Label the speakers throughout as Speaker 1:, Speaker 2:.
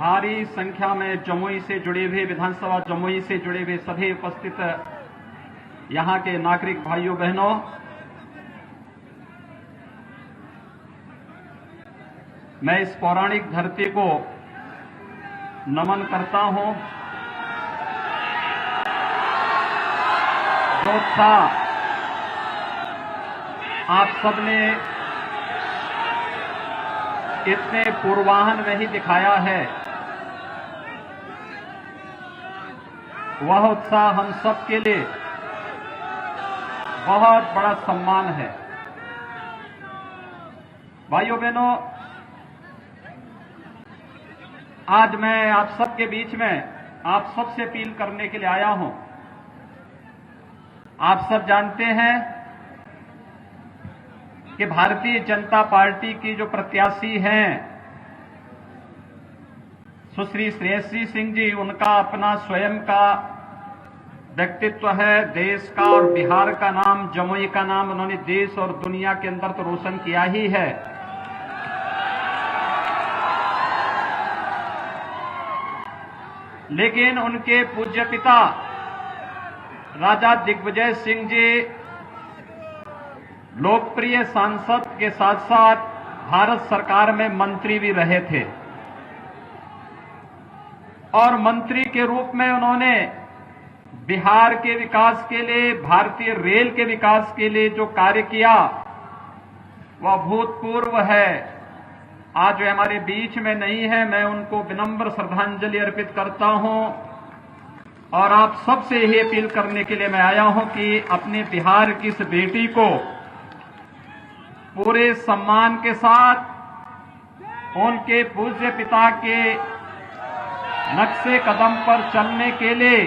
Speaker 1: भारी संख्या में जमुई से जुड़े हुए, विधानसभा जमुई से जुड़े हुए सभी उपस्थित यहां के नागरिक भाइयों बहनों, मैं इस पौराणिक धरती को नमन करता हूं। जो उत्साह आप सबने इतने पूर्वाहन में ही दिखाया है, वह उत्साह हम सब के लिए बहुत बड़ा सम्मान है। भाइयों बहनों, आज मैं आप सबके बीच में आप सबसे अपील करने के लिए आया हूं। आप सब जानते हैं कि भारतीय जनता पार्टी की जो प्रत्याशी हैं सुश्री श्रेयसी सिंह जी, उनका अपना स्वयं का व्यक्तित्व है। देश का और बिहार का नाम, जमुई का नाम उन्होंने देश और दुनिया के अंदर तो रोशन किया ही है, लेकिन उनके पूज्य पिता राजा दिग्विजय सिंह जी लोकप्रिय सांसद के साथ साथ भारत सरकार में मंत्री भी रहे थे और मंत्री के रूप में उन्होंने बिहार के विकास के लिए, भारतीय रेल के विकास के लिए जो कार्य किया वह भूतपूर्व है। आज वे हमारे बीच में नहीं है, मैं उनको विनम्र श्रद्धांजलि अर्पित करता हूं और आप सबसे यही अपील करने के लिए मैं आया हूं कि अपने बिहार की इस बेटी को पूरे सम्मान के साथ उनके पूज्य पिता के नक्शे कदम पर चलने के लिए,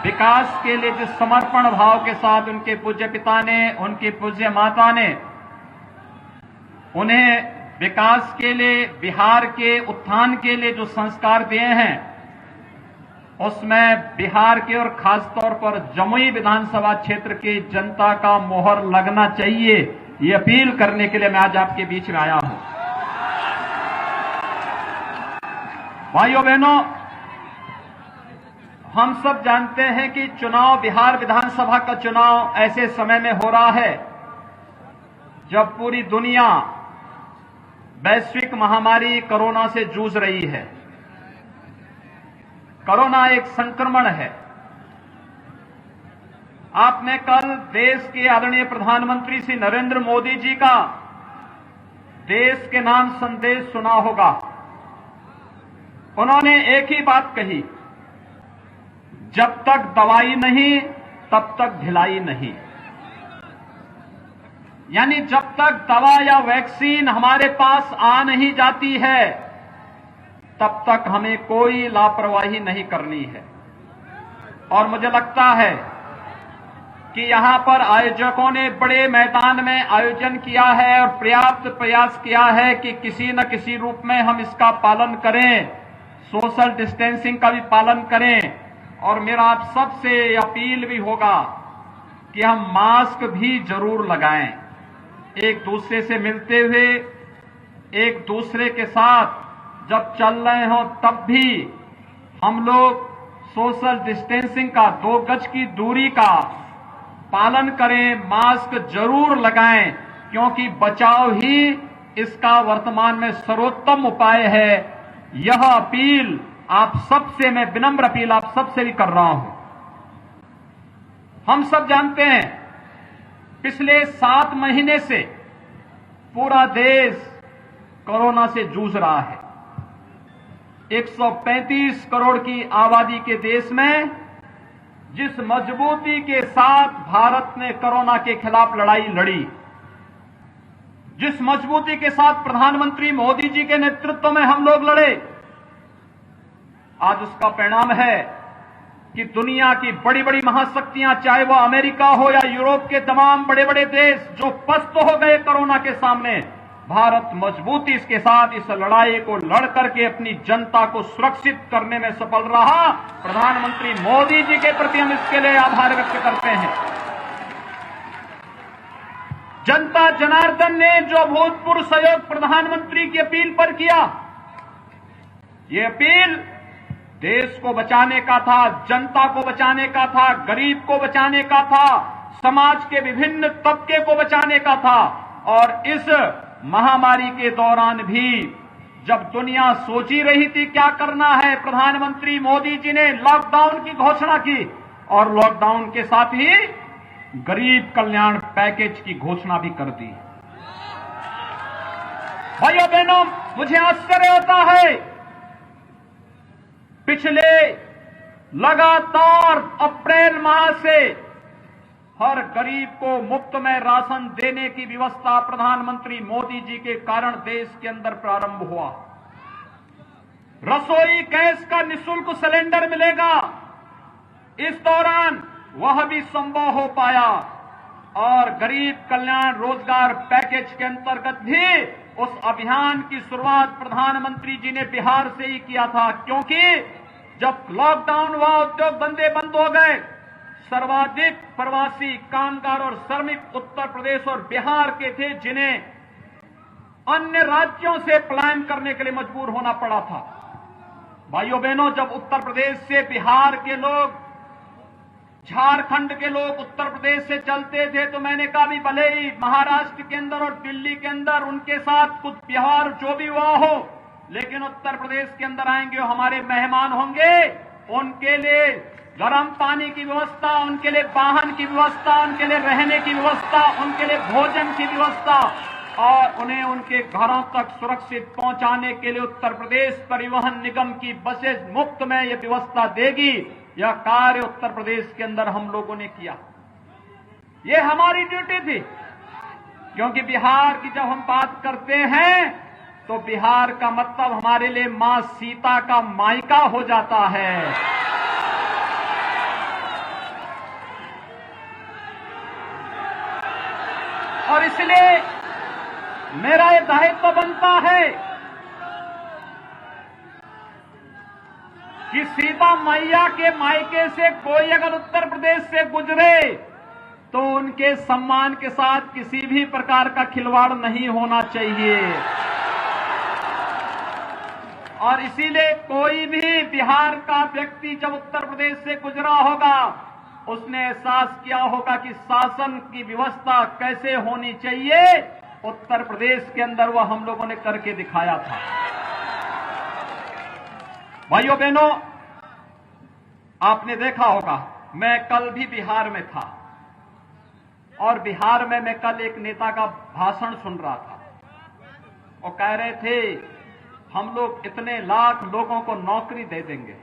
Speaker 1: विकास के लिए जिस समर्पण भाव के साथ उनके पूज्य पिता ने, उनकी पूज्य माता ने उन्हें विकास के लिए, बिहार के उत्थान के लिए जो संस्कार दिए हैं, उसमें बिहार के और खासतौर पर जमुई विधानसभा क्षेत्र की जनता का मोहर लगना चाहिए। ये अपील करने के लिए मैं आज आपके बीच में आया हूं। भाइयों बहनों, हम सब जानते हैं कि चुनाव, बिहार विधानसभा का चुनाव ऐसे समय में हो रहा है जब पूरी दुनिया वैश्विक महामारी कोरोना से जूझ रही है। कोरोना एक संक्रमण है। आपने कल देश के आदरणीय प्रधानमंत्री श्री नरेंद्र मोदी जी का देश के नाम संदेश सुना होगा। उन्होंने एक ही बात कही, जब तक दवाई नहीं तब तक ढिलाई नहीं। यानी जब तक दवा या वैक्सीन हमारे पास आ नहीं जाती है तब तक हमें कोई लापरवाही नहीं करनी है। और मुझे लगता है कि यहां पर आयोजकों ने बड़े मैदान में आयोजन किया है और पर्याप्त प्रयास किया है कि किसी न किसी रूप में हम इसका पालन करें, सोशल डिस्टेंसिंग का भी पालन करें। और मेरा आप सबसे अपील भी होगा कि हम मास्क भी जरूर लगाएं। एक दूसरे से मिलते हुए, एक दूसरे के साथ जब चल रहे हो तब भी हम लोग सोशल डिस्टेंसिंग का, 2 गज की दूरी का पालन करें, मास्क जरूर लगाएं, क्योंकि बचाव ही इसका वर्तमान में सर्वोत्तम उपाय है। यह अपील आप सबसे, मैं विनम्र अपील आप सबसे भी कर रहा हूं। हम सब जानते हैं पिछले 7 महीने से पूरा देश कोरोना से जूझ रहा है। 135 करोड़ की आबादी के देश में जिस मजबूती के साथ भारत ने कोरोना के खिलाफ लड़ाई लड़ी, जिस मजबूती के साथ प्रधानमंत्री मोदी जी के नेतृत्व में हम लोग लड़े, आज उसका परिणाम है कि दुनिया की बड़ी बड़ी महाशक्तियां, चाहे वह अमेरिका हो या यूरोप के तमाम बड़े बड़े देश, जो पस्त हो गए कोरोना के सामने, भारत मजबूती के साथ इस लड़ाई को लड़ करके अपनी जनता को सुरक्षित करने में सफल रहा। प्रधानमंत्री मोदी जी के प्रति हम इसके लिए आभार व्यक्त करते हैं। जनता जनार्दन ने जो अभूतपूर्व सहयोग प्रधानमंत्री की अपील पर किया, ये अपील देश को बचाने का था, जनता को बचाने का था, गरीब को बचाने का था, समाज के विभिन्न तबके को बचाने का था। और इस महामारी के दौरान भी जब दुनिया सोच ही रही थी क्या करना है, प्रधानमंत्री मोदी जी ने लॉकडाउन की घोषणा की और लॉकडाउन के साथ ही गरीब कल्याण पैकेज की घोषणा भी कर दी। भाइयों बहनों, मुझे आश्चर्य होता है, पिछले लगातार अप्रैल माह से हर गरीब को मुफ्त में राशन देने की व्यवस्था प्रधानमंत्री मोदी जी के कारण देश के अंदर प्रारंभ हुआ। रसोई गैस का निःशुल्क सिलेंडर मिलेगा, इस दौरान वह भी संभव हो पाया। और गरीब कल्याण रोजगार पैकेज के अंतर्गत भी उस अभियान की शुरुआत प्रधानमंत्री जी ने बिहार से ही किया था, क्योंकि जब लॉकडाउन हुआ, उद्योग धंधे बंद हो गए, सर्वाधिक प्रवासी कामगार और श्रमिक उत्तर प्रदेश और बिहार के थे, जिन्हें अन्य राज्यों से पलायन करने के लिए मजबूर होना पड़ा था। भाइयों बहनों, जब उत्तर प्रदेश से बिहार के लोग, झारखंड के लोग उत्तर प्रदेश से चलते थे, तो मैंने कहा भी भले ही महाराष्ट्र के अंदर और दिल्ली के अंदर उनके साथ कुछ व्यवहार जो भी हुआ हो, लेकिन उत्तर प्रदेश के अंदर आएंगे, हमारे मेहमान होंगे, उनके लिए गर्म पानी की व्यवस्था, उनके लिए वाहन की व्यवस्था, उनके लिए रहने की व्यवस्था, उनके लिए भोजन की व्यवस्था और उन्हें उनके घरों तक सुरक्षित पहुंचाने के लिए उत्तर प्रदेश परिवहन निगम की बसेज मुफ्त में यह व्यवस्था देगी। यह कार्य उत्तर प्रदेश के अंदर हम लोगों ने किया। ये हमारी ड्यूटी थी, क्योंकि बिहार की जब हम बात करते हैं तो बिहार का मतलब हमारे लिए मां सीता का मायका हो जाता है। और इसलिए मेरा ये दायित्व बनता है कि सीता मैया के मायके से कोई अगर उत्तर प्रदेश से गुजरे तो उनके सम्मान के साथ किसी भी प्रकार का खिलवाड़ नहीं होना चाहिए। और इसीलिए कोई भी बिहार का व्यक्ति जब उत्तर प्रदेश से गुजरा होगा, उसने एहसास किया होगा कि शासन की व्यवस्था कैसे होनी चाहिए। उत्तर प्रदेश के अंदर वह हम लोगों ने करके दिखाया था। भाइयों बहनों, आपने देखा होगा, मैं कल भी बिहार में था और बिहार में मैं कल एक नेता का भाषण सुन रहा था। वो कह रहे थे हम लोग इतने लाख लोगों को नौकरी दे देंगे।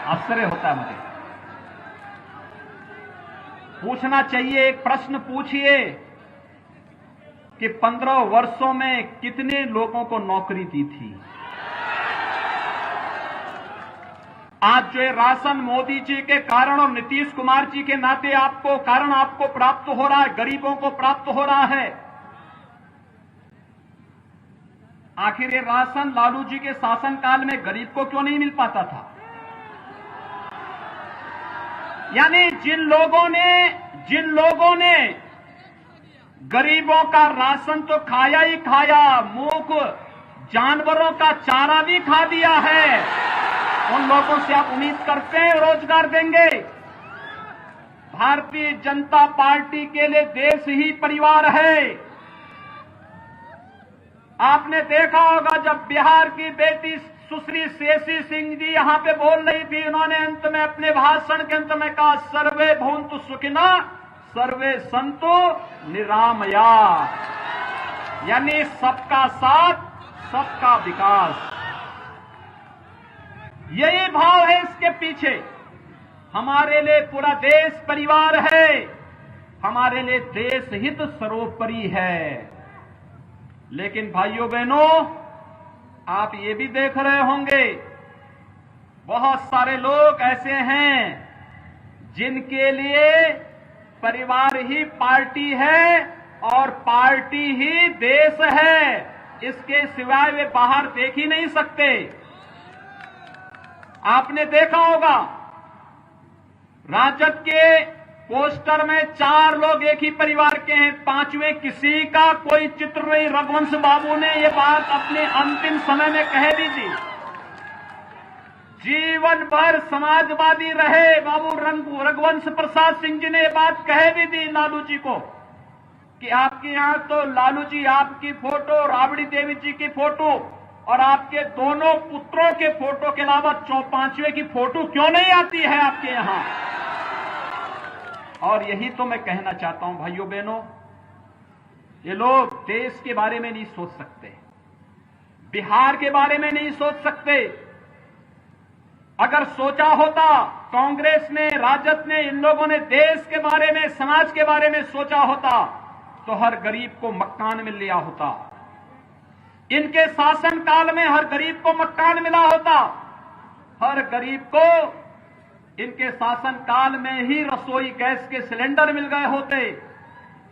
Speaker 1: आश्चर्य होता है मुझे। पूछना चाहिए, एक प्रश्न पूछिए कि 15 वर्षों में कितने लोगों को नौकरी दी थी। आज जो ये राशन मोदी जी के कारण और नीतीश कुमार जी के नाते आपको प्राप्त हो रहा है, गरीबों को प्राप्त हो रहा है। आखिर ये राशन लालू जी के शासनकाल में गरीब को क्यों नहीं मिल पाता था? यानी जिन लोगों ने गरीबों का राशन तो खाया ही खाया, मूक जानवरों का चारा भी खा दिया है, उन लोगों से आप उम्मीद करते हैं रोजगार देंगे? भारतीय जनता पार्टी के लिए देश ही परिवार है। आपने देखा होगा जब बिहार की बेटी सुश्री शेषी सिंह जी यहां पे बोल रही थी, उन्होंने अंत में अपने भाषण के अंत में कहा, सर्वे भवन्तु सुखिनः सर्वे सन्तु निरामया। यानी सबका साथ, सबका विकास, यही भाव है इसके पीछे। हमारे लिए पूरा देश परिवार है, हमारे लिए देश हित सर्वोपरि है। लेकिन भाइयों बहनों, आप ये भी देख रहे होंगे, बहुत सारे लोग ऐसे हैं जिनके लिए परिवार ही पार्टी है और पार्टी ही देश है, इसके सिवाय वे बाहर देख ही नहीं सकते। आपने देखा होगा राजद के पोस्टर में 4 लोग एक ही परिवार के हैं, 5वें किसी का कोई चित्र नहीं। रघुवंश बाबू ने ये बात अपने अंतिम समय में कह दी थी। जीवन भर समाजवादी रहे बाबू रघुवंश प्रसाद सिंह जी ने ये बात कह दी थी लालू जी को कि आपके यहां तो लालू जी आपकी फोटो, राबड़ी देवी जी की फोटो और आपके दोनों पुत्रों के फोटो के अलावा 5वें की फोटो क्यों नहीं आती है आपके यहां। और यही तो मैं कहना चाहता हूं भाइयों बहनों, ये लोग देश के बारे में नहीं सोच सकते, बिहार के बारे में नहीं सोच सकते। अगर सोचा होता कांग्रेस ने, राजद ने, इन लोगों ने देश के बारे में, समाज के बारे में सोचा होता तो हर गरीब को मकान मिल लिया होता। इनके शासन काल में हर गरीब को मकान मिला होता, हर गरीब को इनके शासन काल में ही रसोई गैस के सिलेंडर मिल गए होते,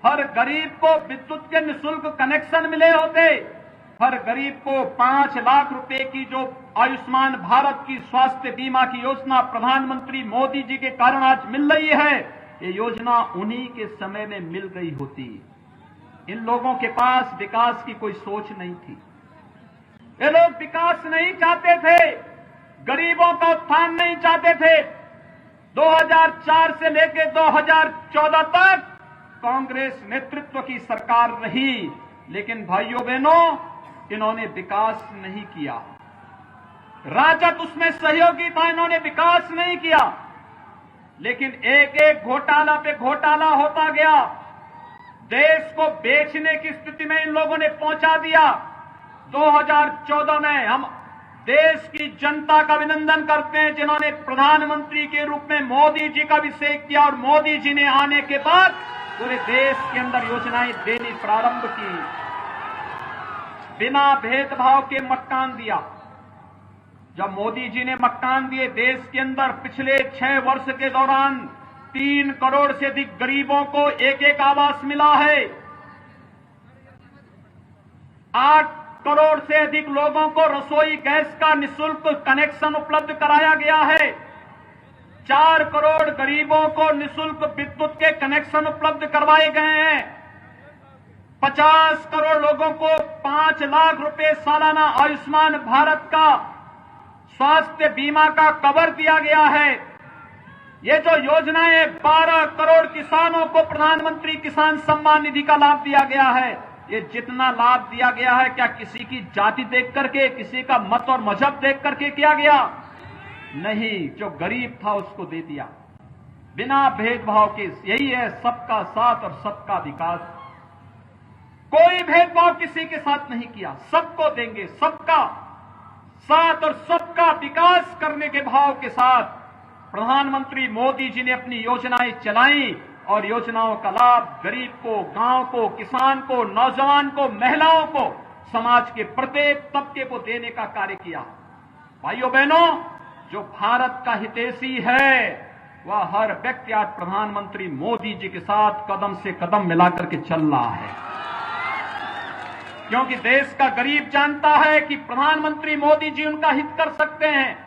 Speaker 1: हर गरीब को विद्युत के निःशुल्क कनेक्शन मिले होते, हर गरीब को 5 लाख रुपए की जो आयुष्मान भारत की स्वास्थ्य बीमा की योजना प्रधानमंत्री मोदी जी के कारण आज मिल रही है, ये योजना उन्हीं के समय में मिल गई होती। इन लोगों के पास विकास की कोई सोच नहीं थी, ये लोग विकास नहीं चाहते थे, गरीबों का उत्थान नहीं चाहते थे। 2004 से लेकर 2014 तक कांग्रेस नेतृत्व की सरकार रही, लेकिन भाइयों बहनों इन्होंने विकास नहीं किया। राजद उसमें सहयोगी था, इन्होंने विकास नहीं किया, लेकिन एक एक घोटाला पे घोटाला होता गया। देश को बेचने की स्थिति में इन लोगों ने पहुंचा दिया। 2014 में हम देश की जनता का अभिनंदन करते हैं जिन्होंने प्रधानमंत्री के रूप में मोदी जी का अभिषेक किया, और मोदी जी ने आने के बाद पूरे देश के अंदर योजनाएं देनी प्रारंभ की, बिना भेदभाव के मकान दिया। जब मोदी जी ने मकान दिए देश के अंदर, पिछले 6 वर्ष के दौरान 3 करोड़ से अधिक गरीबों को एक एक आवास मिला है, 8 करोड़ से अधिक लोगों को रसोई गैस का निःशुल्क कनेक्शन उपलब्ध कराया गया है, 4 करोड़ गरीबों को निःशुल्क विद्युत के कनेक्शन उपलब्ध करवाए गए हैं, 50 करोड़ लोगों को 5 लाख रुपए सालाना आयुष्मान भारत का स्वास्थ्य बीमा का कवर दिया गया है। ये जो योजनाएं 12 करोड़ किसानों को प्रधानमंत्री किसान सम्मान निधि का लाभ दिया गया है, ये जितना लाभ दिया गया है क्या किसी की जाति देख करके, किसी का मत और मजहब देख करके किया गया? नहीं, जो गरीब था उसको दे दिया बिना भेदभाव के। यही है सबका साथ और सबका विकास। कोई भेदभाव किसी के साथ नहीं किया, सबको देंगे, सबका साथ और सबका विकास करने के भाव के साथ प्रधानमंत्री मोदी जी ने अपनी योजनाएं चलाई, और योजनाओं का लाभ गरीब को, गांव को, किसान को, नौजवान को, महिलाओं को, समाज के प्रत्येक तबके को देने का कार्य किया। भाइयों बहनों, जो भारत का हितैषी है वह हर व्यक्ति आज प्रधानमंत्री मोदी जी के साथ कदम से कदम मिलाकर के चल रहा है, क्योंकि देश का गरीब जानता है कि प्रधानमंत्री मोदी जी उनका हित कर सकते हैं।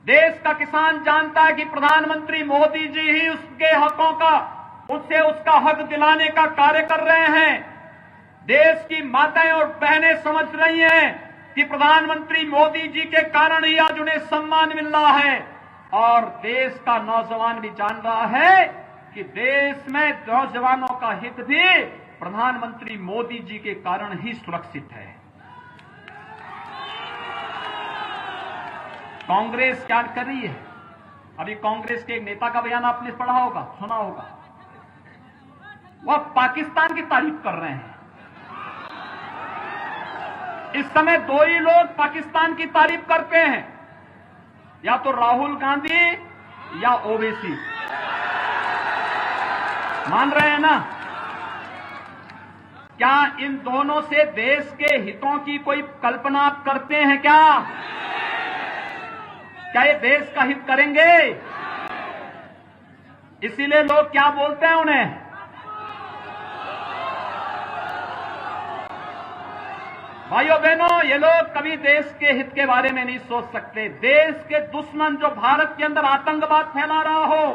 Speaker 1: देश का किसान जानता है कि प्रधानमंत्री मोदी जी ही उसके हकों का, उससे उसका हक दिलाने का कार्य कर रहे हैं। देश की माताएं और बहनें समझ रही हैं कि प्रधानमंत्री मोदी जी के कारण ही आज उन्हें सम्मान मिल रहा है, और देश का नौजवान भी जान रहा है कि देश में नौजवानों का हित भी प्रधानमंत्री मोदी जी के कारण ही सुरक्षित है। कांग्रेस क्या कर रही है? अभी कांग्रेस के एक नेता का बयान आपने पढ़ा होगा, सुना होगा, वह पाकिस्तान की तारीफ कर रहे हैं। इस समय 2 ही लोग पाकिस्तान की तारीफ करते हैं, या तो राहुल गांधी या ओवैसी। मान रहे हैं ना? क्या इन दोनों से देश के हितों की कोई कल्पना आप करते हैं क्या? क्या ये देश का हित करेंगे? इसीलिए लोग क्या बोलते हैं उन्हें? भाइयों बहनों, ये लोग कभी देश के हित के बारे में नहीं सोच सकते। देश के दुश्मन जो भारत के अंदर आतंकवाद फैला रहा हो,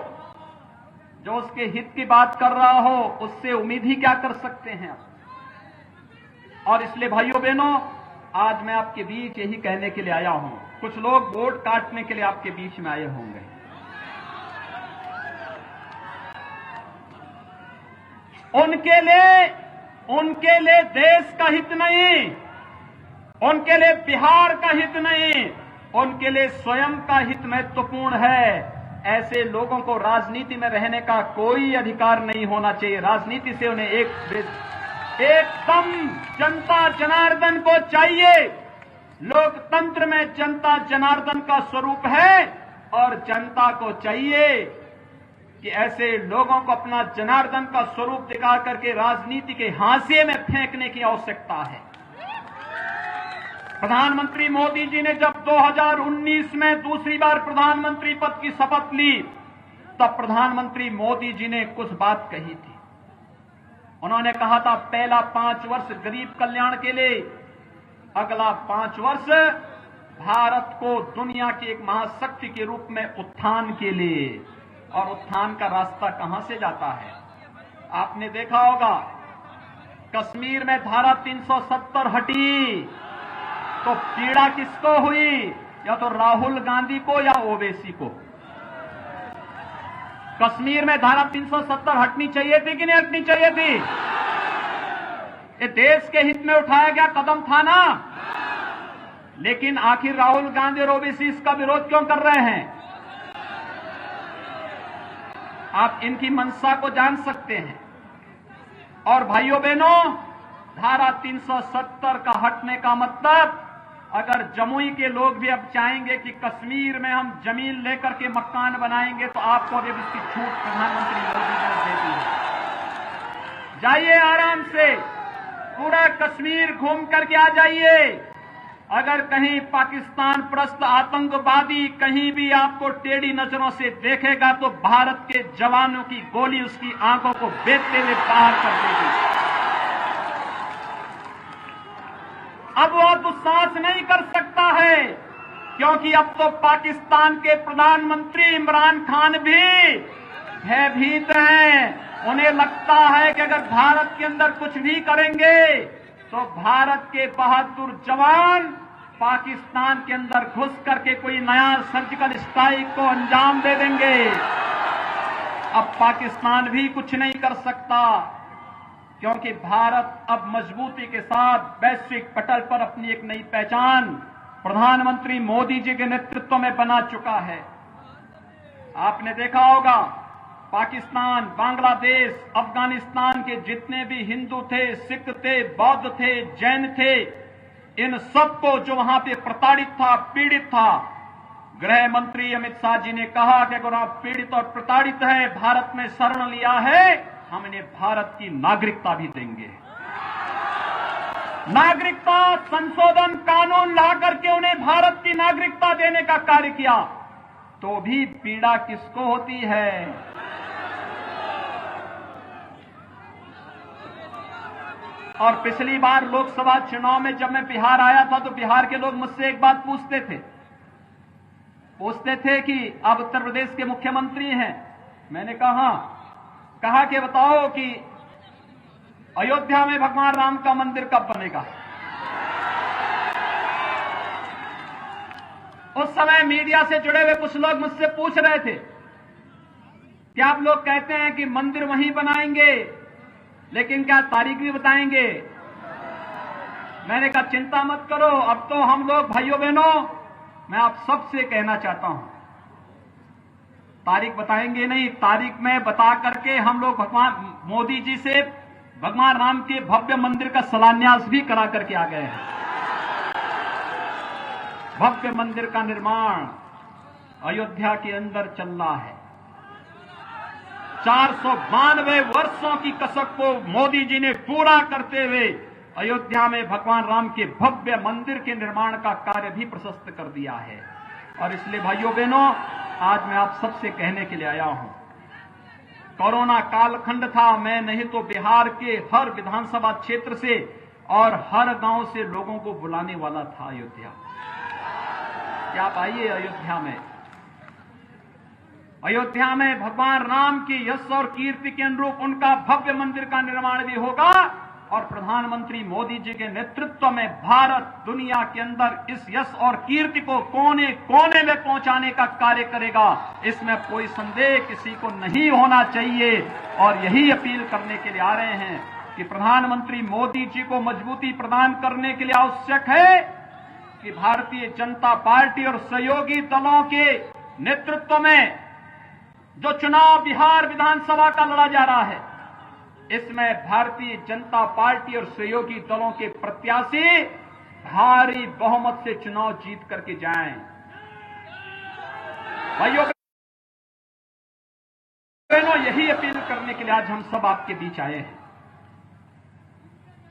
Speaker 1: जो उसके हित की बात कर रहा हो उससे उम्मीद ही क्या कर सकते हैं आप। और इसलिए भाइयों बहनों, आज मैं आपके बीच यही कहने के लिए आया हूं। कुछ लोग वोट काटने के लिए आपके बीच में आए होंगे। उनके लिए देश का हित नहीं, उनके लिए बिहार का हित नहीं, उनके लिए स्वयं का हित महत्वपूर्ण है। ऐसे लोगों को राजनीति में रहने का कोई अधिकार नहीं होना चाहिए। राजनीति से उन्हें एकदम जनता जनार्दन को चाहिए। लोकतंत्र में जनता जनार्दन का स्वरूप है और जनता को चाहिए कि ऐसे लोगों को अपना जनार्दन का स्वरूप दिखा करके राजनीति के हाशिए में फेंकने की आवश्यकता है। प्रधानमंत्री मोदी जी ने जब 2019 में दूसरी बार प्रधानमंत्री पद की शपथ ली, तब प्रधानमंत्री मोदी जी ने कुछ बात कही थी। उन्होंने कहा था पहला 5 वर्ष गरीब कल्याण के लिए, अगला 5 वर्ष भारत को दुनिया की एक महाशक्ति के रूप में उत्थान के लिए। और उत्थान का रास्ता कहां से जाता है? आपने देखा होगा, कश्मीर में धारा 370 हटी तो पीड़ा किसको हुई? या तो राहुल गांधी को या ओवैसी को। कश्मीर में धारा 370 हटनी चाहिए थी कि नहीं हटनी चाहिए थी? ये देश के हित में उठाया गया कदम था ना। लेकिन आखिर राहुल गांधी और ओवैसी इसका विरोध क्यों कर रहे हैं? आप इनकी मंशा को जान सकते हैं। और भाइयों बहनों, धारा 370 का हटने का मतलब, अगर जमुई के लोग भी अब चाहेंगे कि कश्मीर में हम जमीन लेकर के मकान बनाएंगे, तो आपको अब इसकी छूट प्रधानमंत्री मोदी ने दे दी है। जाइए आराम से, पूरा कश्मीर घूम करके आ जाइए। अगर कहीं पाकिस्तान परस्त आतंकवादी कहीं भी आपको टेढ़ी नजरों से देखेगा, तो भारत के जवानों की गोली उसकी आंखों को बेचते हुए बाहर कर देगी। अब वो दुस्साहस नहीं कर सकता है, क्योंकि अब तो पाकिस्तान के प्रधानमंत्री इमरान खान भी भयभीत हैं। उन्हें लगता है कि अगर भारत के अंदर कुछ भी करेंगे तो भारत के बहादुर जवान पाकिस्तान के अंदर घुस करके कोई नया सर्जिकल स्ट्राइक को अंजाम दे देंगे। अब पाकिस्तान भी कुछ नहीं कर सकता, क्योंकि भारत अब मजबूती के साथ वैश्विक पटल पर अपनी एक नई पहचान प्रधानमंत्री मोदी जी के नेतृत्व में बना चुका है। आपने देखा होगा, पाकिस्तान, बांग्लादेश, अफगानिस्तान के जितने भी हिंदू थे, सिख थे, बौद्ध थे, जैन थे, इन सबको जो वहां पे प्रताड़ित था, पीड़ित था, गृह मंत्री अमित शाह जी ने कहा कि अगर आप पीड़ित और प्रताड़ित हैं, भारत में शरण लिया है, हम इन्हें भारत की नागरिकता भी देंगे। नागरिकता संशोधन कानून ला करके उन्हें भारत की नागरिकता देने का कार्य किया। तो भी पीड़ा किसको होती है? और पिछली बार लोकसभा चुनाव में जब मैं बिहार आया था, तो बिहार के लोग मुझसे एक बात पूछते थे कि आप उत्तर प्रदेश के मुख्यमंत्री हैं। मैंने कहा कि बताओ कि अयोध्या में भगवान राम का मंदिर कब बनेगा? उस समय मीडिया से जुड़े हुए कुछ लोग मुझसे पूछ रहे थे कि आप लोग कहते हैं कि मंदिर वहीं बनाएंगे, लेकिन क्या तारीख भी बताएंगे? मैंने कहा चिंता मत करो, अब तो हम लोग भाइयों बहनों, मैं आप सबसे कहना चाहता हूं, तारीख बताएंगे नहीं, तारीख में बता करके हम लोग भगवान मोदी जी से भगवान राम के भव्य मंदिर का शिलान्यास भी करा करके आ गए हैं। भव्य मंदिर का निर्माण अयोध्या के अंदर चल रहा है। 492 वर्षों की कसक को मोदी जी ने पूरा करते हुए अयोध्या में भगवान राम के भव्य मंदिर के निर्माण का कार्य भी प्रशस्त कर दिया है। और इसलिए भाइयों बहनों, आज मैं आप सबसे कहने के लिए आया हूं, कोरोना कालखंड था, मैं नहीं तो बिहार के हर विधानसभा क्षेत्र से और हर गांव से लोगों को बुलाने वाला था अयोध्या। क्या आप आइए अयोध्या में, अयोध्या में भगवान राम की यश और कीर्ति के अनुरूप उनका भव्य मंदिर का निर्माण भी होगा और प्रधानमंत्री मोदी जी के नेतृत्व में भारत दुनिया के अंदर इस यश और कीर्ति को कोने कोने में पहुंचाने का कार्य करेगा। इसमें कोई संदेह किसी को नहीं होना चाहिए और यही अपील करने के लिए आ रहे हैं कि प्रधानमंत्री मोदी जी को मजबूती प्रदान करने के लिए आवश्यक है कि भारतीय जनता पार्टी और सहयोगी दलों के नेतृत्व में जो चुनाव बिहार विधानसभा का लड़ा जा रहा है, इसमें भारतीय जनता पार्टी और सहयोगी दलों के प्रत्याशी भारी बहुमत से चुनाव जीत करके जाएं। भाइयों बहनों, यही अपील करने के लिए आज हम सब आपके बीच आए हैं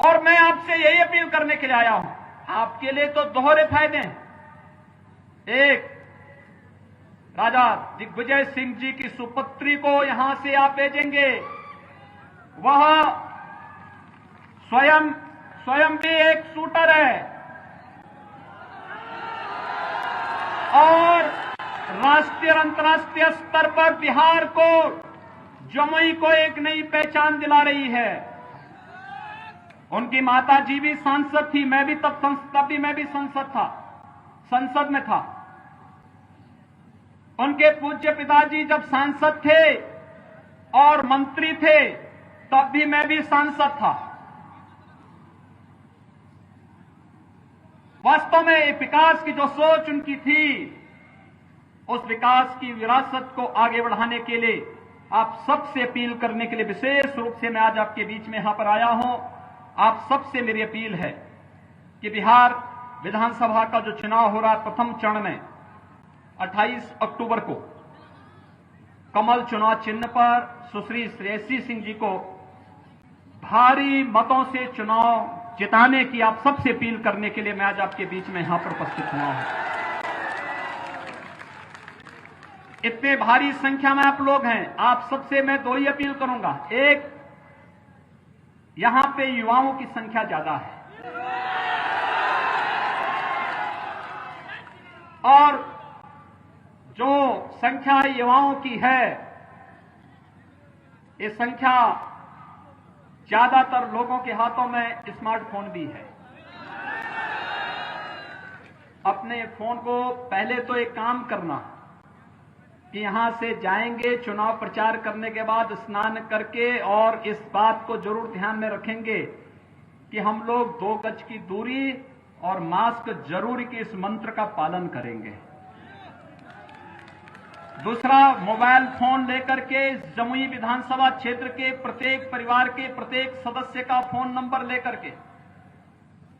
Speaker 1: और मैं आपसे यही अपील करने के लिए आया हूं। आपके लिए तो दोहरे फायदे हैं। एक, राजा दिग्विजय सिंह जी की सुपुत्री को यहां से आप भेजेंगे, वह स्वयं भी एक शूटर है और राष्ट्रीय और अंतर्राष्ट्रीय स्तर पर बिहार को, जमुई को एक नई पहचान दिला रही है। उनकी माता जी भी सांसद थी, मैं भी मैं भी संसद में था। उनके पूज्य पिताजी जब सांसद थे और मंत्री थे तब भी मैं भी सांसद था। वास्तव में विकास की जो सोच उनकी थी, उस विकास की विरासत को आगे बढ़ाने के लिए आप सबसे अपील करने के लिए विशेष रूप से मैं आज आपके बीच में यहां पर आया हूं। आप सबसे मेरी अपील है कि बिहार विधानसभा का जो चुनाव हो रहा है प्रथम चरण में 28 अक्टूबर को कमल चुनाव चिन्ह पर सुश्री श्रेयसी सिंह जी को भारी मतों से चुनाव जिताने की आप सबसे अपील करने के लिए मैं आज आपके बीच में यहां पर उपस्थित हुआ हूं। इतने भारी संख्या में आप लोग हैं, आप सबसे मैं दो ही अपील करूंगा। एक, यहां पे युवाओं की संख्या ज्यादा है और जो संख्या युवाओं की है, ये संख्या ज्यादातर लोगों के हाथों में स्मार्टफोन भी है। अपने फोन को पहले तो एक काम करना कि यहां से जाएंगे चुनाव प्रचार करने के बाद स्नान करके, और इस बात को जरूर ध्यान में रखेंगे कि हम लोग 2 गज की दूरी और मास्क जरूरी के इस मंत्र का पालन करेंगे। दूसरा, मोबाइल फोन लेकर के जमुई विधानसभा क्षेत्र के प्रत्येक परिवार के प्रत्येक सदस्य का फोन नंबर लेकर के,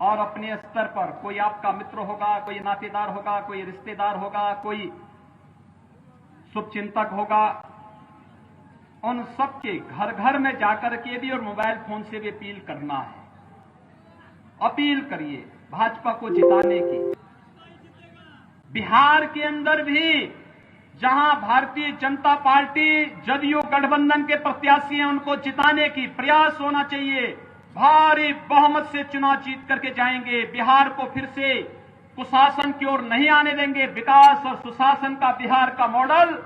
Speaker 1: और अपने स्तर पर कोई आपका मित्र होगा, कोई नातेदार होगा, कोई रिश्तेदार होगा, कोई शुभचिंतक होगा, उन सबके घर घर में जाकर के भी और मोबाइल फोन से भी अपील करना है। अपील करिए भाजपा को जिताने की। बिहार के अंदर भी जहां भारतीय जनता पार्टी जदयू गठबंधन के प्रत्याशी हैं, उनको जिताने की प्रयास होना चाहिए। भारी बहुमत से चुनाव जीत करके जाएंगे। बिहार को फिर से कुशासन की ओर नहीं आने देंगे। विकास और सुशासन का बिहार का मॉडल,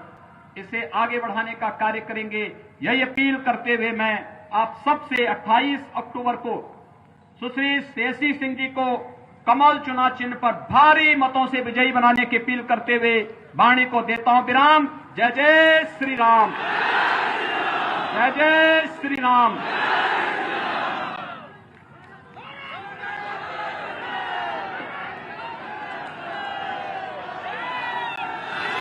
Speaker 1: इसे आगे बढ़ाने का कार्य करेंगे। यही अपील करते हुए मैं आप सबसे 28 अक्टूबर को सुश्री श्रेयसी सिंह जी को कमल चुनाव चिन्ह पर भारी मतों से विजयी बनाने की अपील करते हुए वाणी को देता हूं विराम। जय जय श्री राम, जय जय श्री राम।